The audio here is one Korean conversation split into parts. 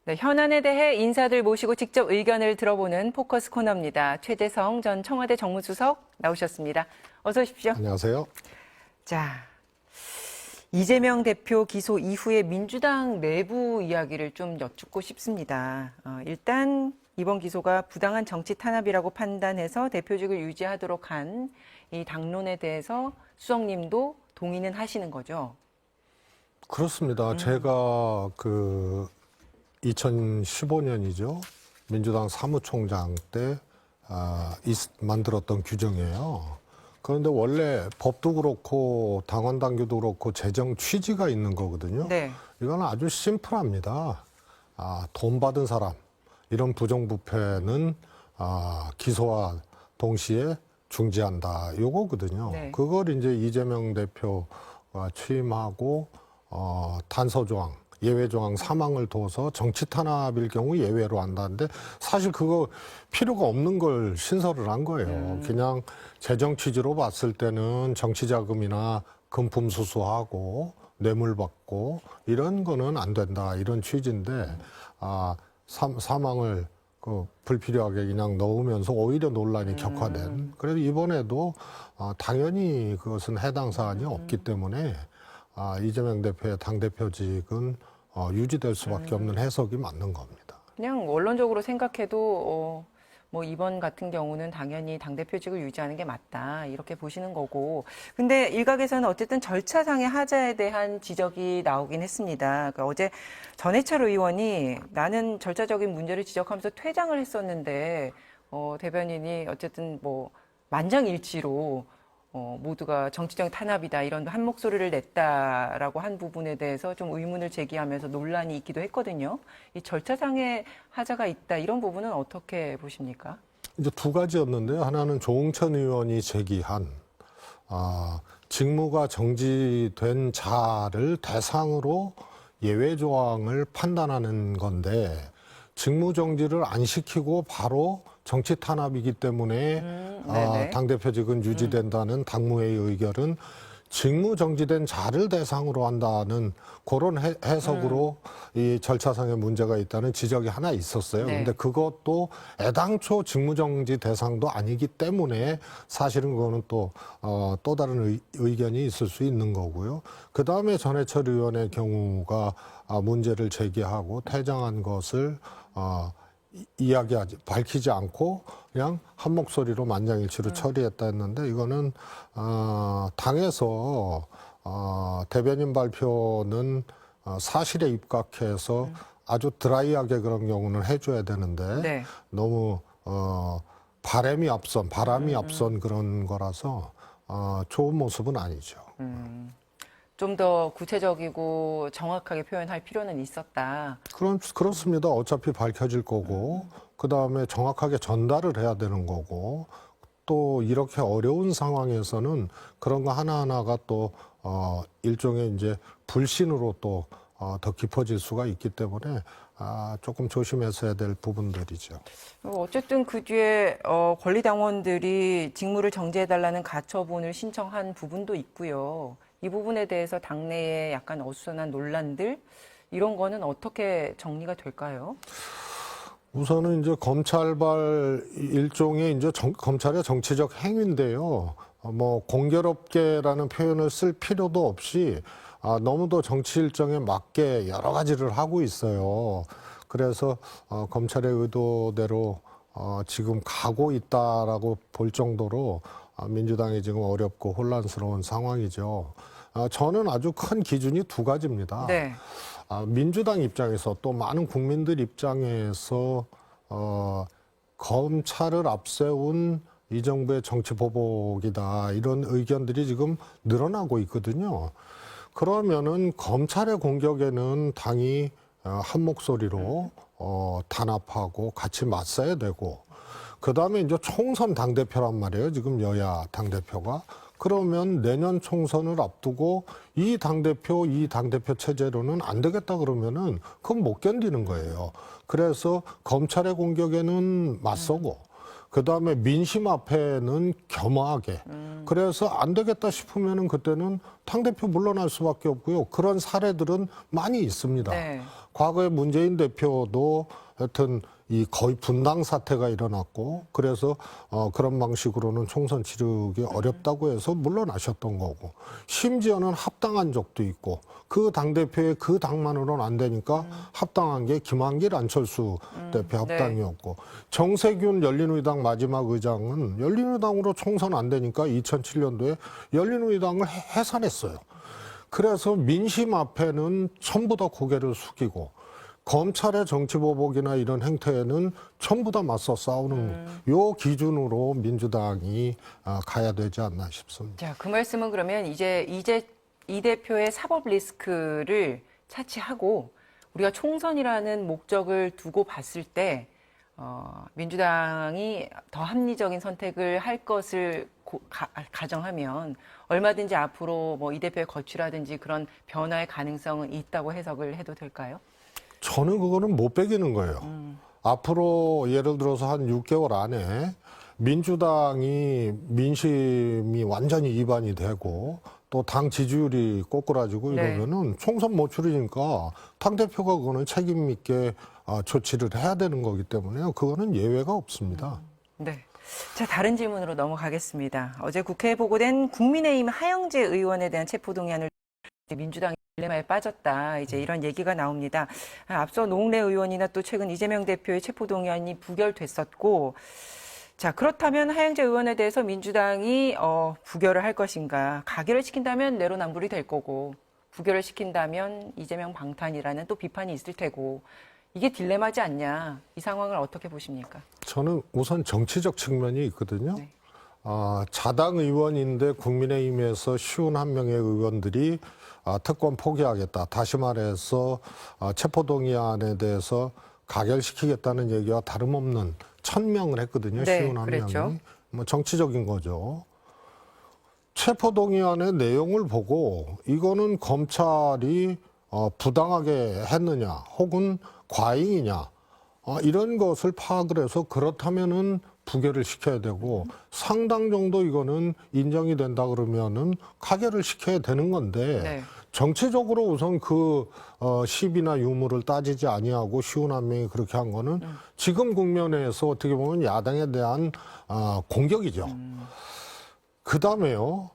네, 현안에 대해 인사들 모시고 직접 의견을 들어보는 포커스 코너입니다. 최재성 전 청와대 정무수석 나오셨습니다. 어서 오십시오. 안녕하세요. 자, 이재명 대표 기소 이후에 민주당 내부 이야기를 좀 여쭙고 싶습니다. 일단 이번 기소가 부당한 정치 탄압이라고 판단해서 대표직을 유지하도록 한 이 당론에 대해서 수석님도 동의는 하시는 거죠? 그렇습니다. 제가 2015년이죠. 민주당 사무총장 때 만들었던 규정이에요. 그런데 원래 법도 그렇고 당원 당규도 그렇고 재정 취지가 있는 거거든요. 네. 이건 아주 심플합니다. 돈 받은 사람 이런 부정부패는 기소와 동시에 중지한다. 요거거든요. 네. 그걸 이제 이재명 대표가 취임하고 단서 조항, 예외 조항 3항을 둬서 정치 탄압일 경우 예외로 한다는데 사실 그거 필요가 없는 걸 신설을 한 거예요. 그냥 재정 취지로 봤을 때는 정치 자금이나 금품 수수하고 뇌물 받고 이런 거는 안 된다. 이런 취지인데 사망을 불필요하게 그냥 넣으면서 오히려 논란이 격화된. 그래서 이번에도 당연히 그것은 해당 사안이 없기 때문에 이재명 대표의 당대표직은 유지될 수밖에 없는 해석이 맞는 겁니다. 그냥 원론적으로 생각해도 뭐 이번 같은 경우는 당연히 당대표직을 유지하는 게 맞다 이렇게 보시는 거고, 근데 일각에서는 어쨌든 절차상의 하자에 대한 지적이 나오긴 했습니다. 그러니까 어제 전해철 의원이 나는 절차적인 문제를 지적하면서 퇴장을 했었는데 대변인이 어쨌든 뭐 만장일치로 모두가 정치적 탄압이다 이런 한 목소리를 냈다라고 한 부분에 대해서 좀 의문을 제기하면서 논란이 있기도 했거든요. 이 절차상의 하자가 있다 이런 부분은 어떻게 보십니까? 이제 두 가지였는데요. 하나는 조응천 의원이 제기한 직무가 정지된 자를 대상으로 예외 조항을 판단하는 건데 직무 정지를 안 시키고 바로 정치 탄압이기 때문에 당대표직은 유지된다는 당무회의 의결은 직무 정지된 자를 대상으로 한다는 그런 해석으로 이 절차상의 문제가 있다는 지적이 하나 있었어요. 네. 근데 그것도 애당초 직무 정지 대상도 아니기 때문에 사실은 그거는 또 다른 의견이 있을 수 있는 거고요. 그 다음에 전해철 의원의 경우가 문제를 제기하고 퇴장한 것을 밝히지 않고 그냥 한 목소리로 만장일치로 처리했다 했는데 이거는 당에서 대변인 발표는 사실에 입각해서 아주 드라이하게 그런 경우는 해줘야 되는데 네. 너무 바람이 앞선 그런 거라서 좋은 모습은 아니죠. 좀 더 구체적이고 정확하게 표현할 필요는 있었다. 그렇습니다. 어차피 밝혀질 거고, 그 다음에 정확하게 전달을 해야 되는 거고, 또 이렇게 어려운 상황에서는 그런 거 하나하나가 또, 일종의 이제 불신으로 또, 더 깊어질 수가 있기 때문에, 조금 조심해서 될 부분들이죠. 어쨌든 그 뒤에 권리당원들이 직무를 정지해달라는 가처분을 신청한 부분도 있고요. 이 부분에 대해서 당내에 약간 어수선한 논란들 이런 거는 어떻게 정리가 될까요? 우선은 이제 검찰발 일종의 이제 검찰의 정치적 행위인데요. 뭐 공교롭게라는 표현을 쓸 필요도 없이 너무도 정치 일정에 맞게 여러 가지를 하고 있어요. 그래서 검찰의 의도대로 지금 가고 있다라고 볼 정도로 민주당이 지금 어렵고 혼란스러운 상황이죠. 저는 아주 큰 기준이 두 가지입니다. 네. 민주당 입장에서 또 많은 국민들 입장에서 검찰을 앞세운 이 정부의 정치 보복이다 이런 의견들이 지금 늘어나고 있거든요. 그러면은 검찰의 공격에는 당이 한 목소리로 단합하고 같이 맞서야 되고, 그 다음에 이제 총선 당대표란 말이에요. 지금 여야 당대표가. 그러면 내년 총선을 앞두고 이 당대표 체제로는 안 되겠다 그러면은 그건 못 견디는 거예요. 그래서 검찰의 공격에는 맞서고, 그 다음에 민심 앞에는 겸허하게. 그래서 안 되겠다 싶으면은 그때는 당대표 물러날 수밖에 없고요. 그런 사례들은 많이 있습니다. 네. 과거에 문재인 대표도 하여튼 이 거의 분당 사태가 일어났고 그래서 그런 방식으로는 총선 치르기 어렵다고 해서 물러나셨던 거고 심지어는 합당한 적도 있고 그 당대표의 그 당만으로는 안 되니까 합당한 게 김한길 안철수 대표 합당이었고 정세균 열린우리당 마지막 의장은 열린우리당으로 총선 안 되니까 2007년도에 열린우리당을 해산했어요. 그래서 민심 앞에는 전부 다 고개를 숙이고 검찰의 정치보복이나 이런 행태에는 전부 다 맞서 싸우는 요 기준으로 민주당이 가야 되지 않나 싶습니다. 자, 그 말씀은 그러면 이제 이 대표의 사법 리스크를 차치하고 우리가 총선이라는 목적을 두고 봤을 때 민주당이 더 합리적인 선택을 할 것을 가정하면 얼마든지 앞으로 뭐 이 대표의 거취라든지 그런 변화의 가능성은 있다고 해석을 해도 될까요? 저는 그거는 못 빼기는 거예요. 앞으로 예를 들어서 한 6개월 안에 민주당이 민심이 완전히 이반이 되고 또 당 지지율이 꼬꾸라지고 이러면은 총선 못 치르니까 당대표가 그거는 책임 있게 조치를 해야 되는 거기 때문에 그거는 예외가 없습니다. 네. 자, 다른 질문으로 넘어가겠습니다. 어제 국회에 보고된 국민의힘 하영재 의원에 대한 체포동의안을 민주당이 딜레마에 빠졌다. 이제 이런 얘기가 나옵니다. 앞서 노웅래 의원이나 또 최근 이재명 대표의 체포동의안이 부결됐었고, 자, 그렇다면 하영재 의원에 대해서 민주당이 부결을 할 것인가? 가결을 시킨다면 내로남불이 될 거고, 부결을 시킨다면 이재명 방탄이라는 또 비판이 있을 테고, 이게 딜레마지 않냐? 이 상황을 어떻게 보십니까? 저는 우선 정치적 측면이 있거든요. 네. 자당 의원인데 국민의힘에서 51명의 의원들이 특권 포기하겠다. 다시 말해서 체포동의안에 대해서 가결시키겠다는 얘기와 다름없는 1000명을 했거든요. 네, 51명이. 그랬죠. 뭐 정치적인 거죠. 체포동의안의 내용을 보고 이거는 검찰이 부당하게 했느냐 혹은 과잉이냐 이런 것을 파악을 해서 그렇다면은 부결을 시켜야 되고 상당 정도 이거는 인정이 된다 그러면은 가결을 시켜야 되는 건데 네. 정치적으로 우선 그 시비나 유무를 따지지 아니하고 51명이 그렇게 한 거는 지금 국면에서 어떻게 보면 야당에 대한 공격이죠. 그다음에요.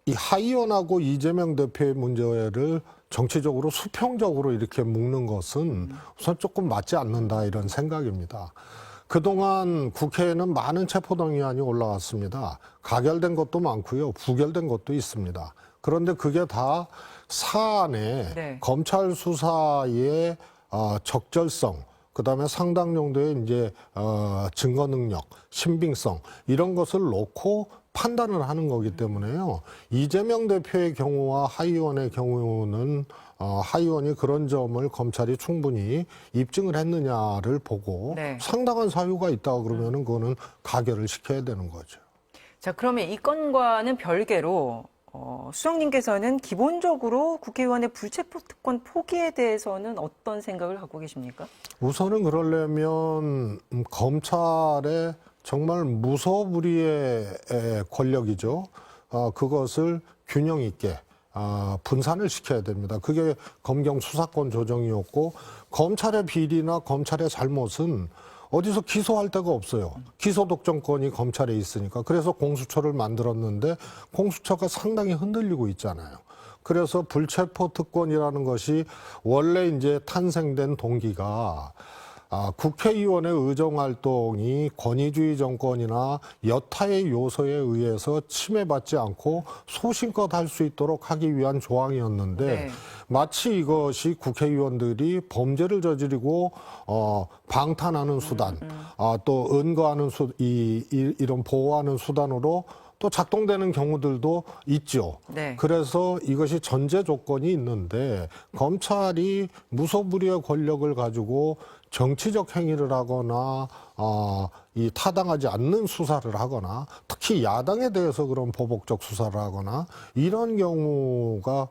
이 하의원하고 이재명 대표의 문제를 정치적으로 수평적으로 이렇게 묶는 것은 우선 조금 맞지 않는다 이런 생각입니다. 그동안 국회에는 많은 체포동의안이 올라왔습니다. 가결된 것도 많고요. 부결된 것도 있습니다. 그런데 그게 다 사안에 네. 검찰 수사의 적절성, 그다음에 상당 정도의 이제 증거 능력, 신빙성 이런 것을 놓고 판단을 하는 거기 때문에요. 이재명 대표의 경우와 하의원의 경우는 하의원이 그런 점을 검찰이 충분히 입증을 했느냐를 보고 네. 상당한 사유가 있다 그러면은 그거는 가결을 시켜야 되는 거죠. 자, 그러면 이 건과는 별개로 수석님께서는 기본적으로 국회의원의 불체포 특권 포기에 대해서는 어떤 생각을 갖고 계십니까? 우선은 그러려면 검찰의 정말 무소불위의 권력이죠. 그것을 균형 있게 분산을 시켜야 됩니다. 그게 검경 수사권 조정이었고 검찰의 비리나 검찰의 잘못은 어디서 기소할 데가 없어요. 기소 독점권이 검찰에 있으니까. 그래서 공수처를 만들었는데 공수처가 상당히 흔들리고 있잖아요. 그래서 불체포 특권이라는 것이 원래 이제 탄생된 동기가 국회의원의 의정활동이 권위주의 정권이나 여타의 요소에 의해서 침해받지 않고 소신껏 할 수 있도록 하기 위한 조항이었는데 네. 마치 이것이 국회의원들이 범죄를 저지르고 방탄하는 수단, 또 은거하는 이런 보호하는 수단으로 또 작동되는 경우들도 있죠. 네. 그래서 이것이 전제 조건이 있는데 검찰이 무소불위의 권력을 가지고 정치적 행위를 하거나 이 타당하지 않는 수사를 하거나 특히 야당에 대해서 그런 보복적 수사를 하거나 이런 경우가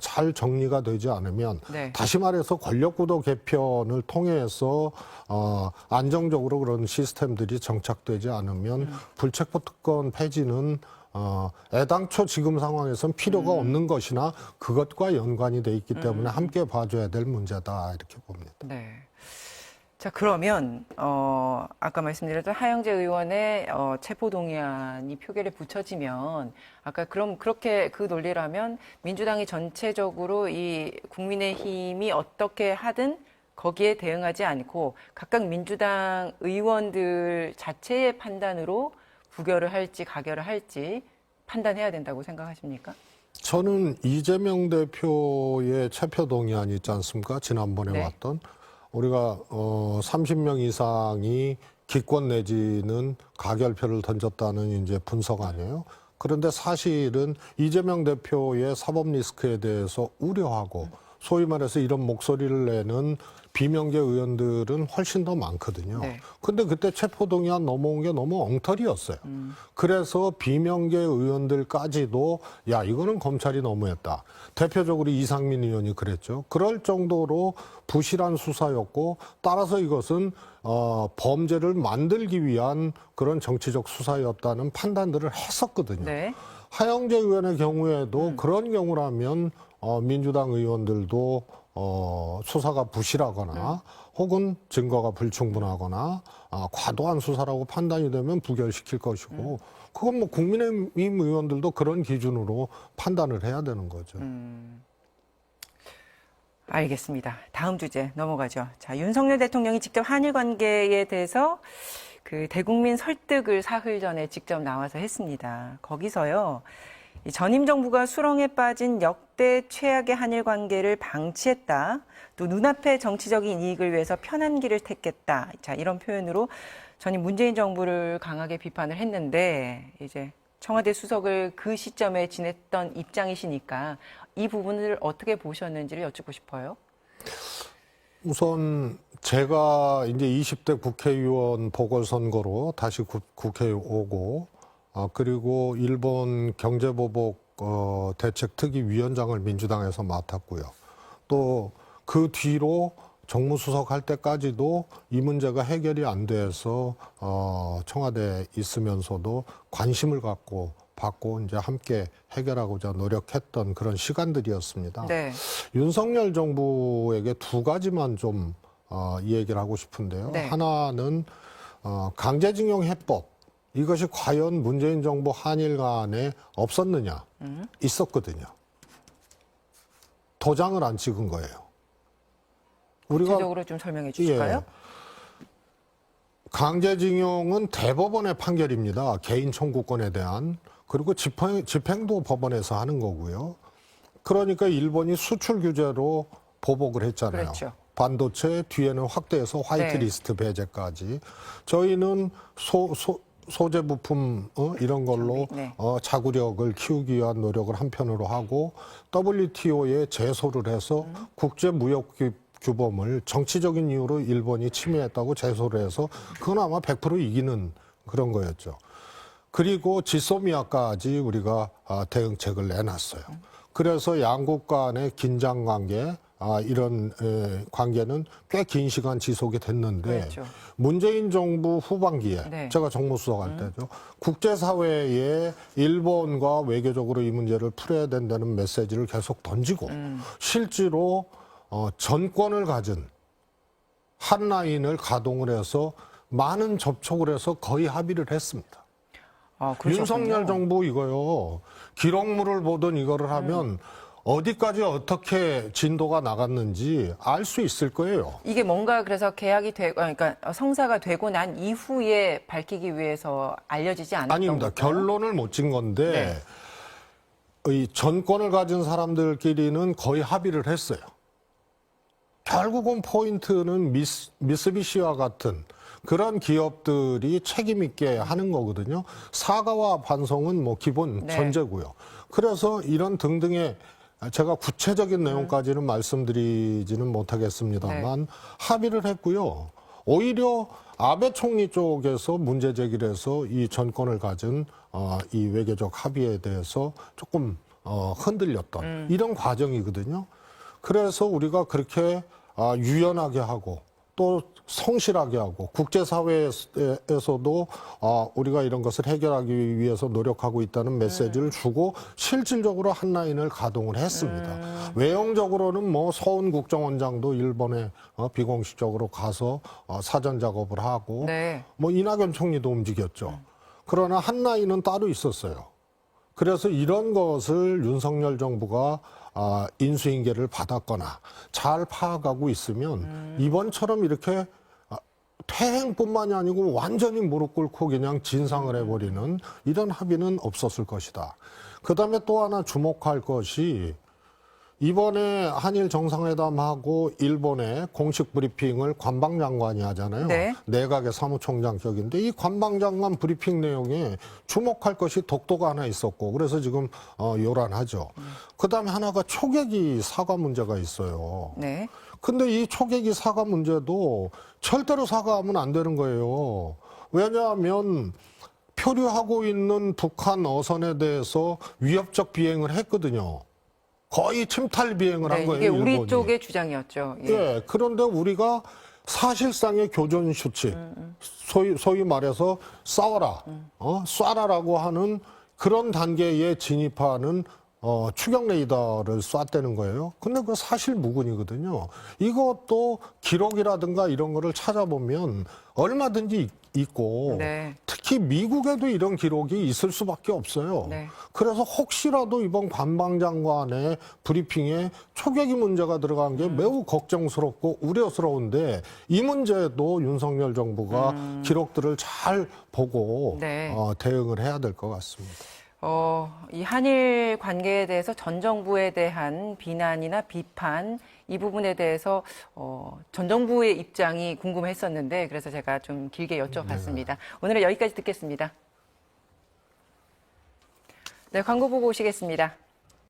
잘 정리가 되지 않으면 네. 다시 말해서 권력구도 개편을 통해서 안정적으로 그런 시스템들이 정착되지 않으면 불체포 특권 폐지는 애당초 지금 상황에선 필요가 없는 것이나 그것과 연관이 돼 있기 때문에 함께 봐줘야 될 문제다 이렇게 봅니다. 네. 자, 그러면, 아까 말씀드렸던 하영재 의원의, 체포동의안이 표결에 붙여지면, 아까 그렇게 그 논리라면 민주당이 전체적으로 이 국민의힘이 어떻게 하든 거기에 대응하지 않고 각각 민주당 의원들 자체의 판단으로 부결을 할지 가결을 할지 판단해야 된다고 생각하십니까? 저는 이재명 대표의 체포동의안 있지 않습니까? 지난번에 네. 왔던. 우리가 30명 이상이 기권 내지는 가결표를 던졌다는 이제 분석 아니에요. 그런데 사실은 이재명 대표의 사법 리스크에 대해서 우려하고 소위 말해서 이런 목소리를 내는 비명계 의원들은 훨씬 더 많거든요. 네. 근데 그때 체포동의안 넘어온 게 너무 엉터리였어요. 그래서 비명계 의원들까지도 야, 이거는 검찰이 너무했다. 대표적으로 이상민 의원이 그랬죠. 그럴 정도로 부실한 수사였고 따라서 이것은 범죄를 만들기 위한 그런 정치적 수사였다는 판단들을 했었거든요. 네. 하영재 의원의 경우에도 그런 경우라면 민주당 의원들도 수사가 부실하거나 혹은 증거가 불충분하거나 과도한 수사라고 판단이 되면 부결시킬 것이고 그건 뭐 국민의힘 의원들도 그런 기준으로 판단을 해야 되는 거죠. 알겠습니다. 다음 주제 넘어가죠. 자, 윤석열 대통령이 직접 한일 관계에 대해서 그 대국민 설득을 사흘 전에 직접 나와서 했습니다. 거기서요, 이 전임 정부가 수렁에 빠진 역대 최악의 한일 관계를 방치했다. 또 눈앞의 정치적인 이익을 위해서 편한 길을 택했다. 자, 이런 표현으로 전임 문재인 정부를 강하게 비판을 했는데 이제 청와대 수석을 그 시점에 지냈던 입장이시니까 이 부분을 어떻게 보셨는지를 여쭙고 싶어요. 우선 제가 이제 20대 국회의원 보궐선거로 다시 국회에 오고 그리고 일본 경제보복 대책특위위원장을 민주당에서 맡았고요. 또 그 뒤로 정무수석 할 때까지도 이 문제가 해결이 안 돼서 청와대에 있으면서도 관심을 받고 이제 함께 해결하고자 노력했던 그런 시간들이었습니다. 네. 윤석열 정부에게 두 가지만 좀 이 얘기를 하고 싶은데요. 네. 하나는 강제징용 해법 이것이 과연 문재인 정부 한일 간에 없었느냐? 있었거든요. 도장을 안 찍은 거예요. 우리가 구체적으로 좀 설명해 주실까요? 예. 강제징용은 대법원의 판결입니다. 개인 청구권에 대한. 그리고 집행도 법원에서 하는 거고요. 그러니까 일본이 수출 규제로 보복을 했잖아요. 그렇죠. 반도체 뒤에는 확대해서 화이트리스트 배제까지. 저희는 소재 부품 이런 걸로 네. 자구력을 키우기 위한 노력을 한편으로 하고 WTO에 제소를 해서 국제무역규범을 정치적인 이유로 일본이 침해했다고 제소를 해서 그건 아마 100% 이기는 그런 거였죠. 그리고 지소미아까지 우리가 대응책을 내놨어요. 그래서 양국 간의 긴장 관계, 이런 관계는 꽤 긴 시간 지속이 됐는데 그렇죠. 문재인 정부 후반기에 네. 제가 정무수석 할 때죠. 국제사회에 일본과 외교적으로 이 문제를 풀어야 된다는 메시지를 계속 던지고 실제로 전권을 가진 한 라인을 가동을 해서 많은 접촉을 해서 거의 합의를 했습니다. 그러셨군요. 윤석열 정부 이거요. 기록물을 보든 이거를 하면 어디까지 어떻게 진도가 나갔는지 알 수 있을 거예요. 이게 뭔가 그래서 계약이 되고, 그러니까 성사가 되고 난 이후에 밝히기 위해서 알려지지 않았던 아닙니다. 걸까요? 결론을 못 진 건데 네. 이 전권을 가진 사람들끼리는 거의 합의를 했어요. 결국은 포인트는 미쓰비시와 같은 그런 기업들이 책임 있게 하는 거거든요. 사과와 반성은 뭐 기본 네. 전제고요. 그래서 이런 등등의 제가 구체적인 내용까지는 말씀드리지는 못하겠습니다만 합의를 했고요. 오히려 아베 총리 쪽에서 문제 제기를 해서 이 전권을 가진 이 외교적 합의에 대해서 조금 흔들렸던 이런 과정이거든요. 그래서 우리가 그렇게 유연하게 하고 또 성실하게 하고 국제사회에서도 우리가 이런 것을 해결하기 위해서 노력하고 있다는 메시지를 주고 실질적으로 한라인을 가동을 했습니다. 외형적으로는 뭐 서훈 국정원장도 일본에 비공식적으로 가서 사전 작업을 하고 네. 뭐 이낙연 총리도 움직였죠. 그러나 한라인은 따로 있었어요. 그래서 이런 것을 윤석열 정부가 인수인계를 받았거나 잘 파악하고 있으면 이번처럼 이렇게 퇴행뿐만이 아니고 완전히 무릎 꿇고 그냥 진상을 해버리는 이런 합의는 없었을 것이다. 그다음에 또 하나 주목할 것이 이번에 한일 정상회담하고 일본의 공식 브리핑을 관방장관이 하잖아요. 네. 내각의 사무총장격인데 이 관방장관 브리핑 내용에 주목할 것이 독도가 하나 있었고 그래서 지금 요란하죠. 그다음에 하나가 초계기 사과 문제가 있어요. 네. 근데 이 초계기 사과 문제도 절대로 사과하면 안 되는 거예요. 왜냐하면 표류하고 있는 북한 어선에 대해서 위협적 비행을 했거든요. 거의 침탈 비행을 한 네, 거예요. 이게 우리 일본이. 쪽의 주장이었죠. 예. 예, 그런데 우리가 사실상의 교전 수칙, 소위 말해서 싸워라, 쏴라라고 하는 그런 단계에 진입하는 추격 레이더를 쐈다는 거예요. 근데 그 사실 무근이거든요. 이것도 기록이라든가 이런 거를 찾아보면 얼마든지 있고 네. 특히 미국에도 이런 기록이 있을 수밖에 없어요. 네. 그래서 혹시라도 이번 관방장관의 브리핑에 초계기 문제가 들어간 게 매우 걱정스럽고 우려스러운데 이 문제도 윤석열 정부가 기록들을 잘 보고 네. 대응을 해야 될 것 같습니다. 이 한일 관계에 대해서 전 정부에 대한 비난이나 비판 이 부분에 대해서 전 정부의 입장이 궁금했었는데 그래서 제가 좀 길게 여쭤봤습니다. 오늘은 여기까지 듣겠습니다. 네, 광고 보고 오시겠습니다.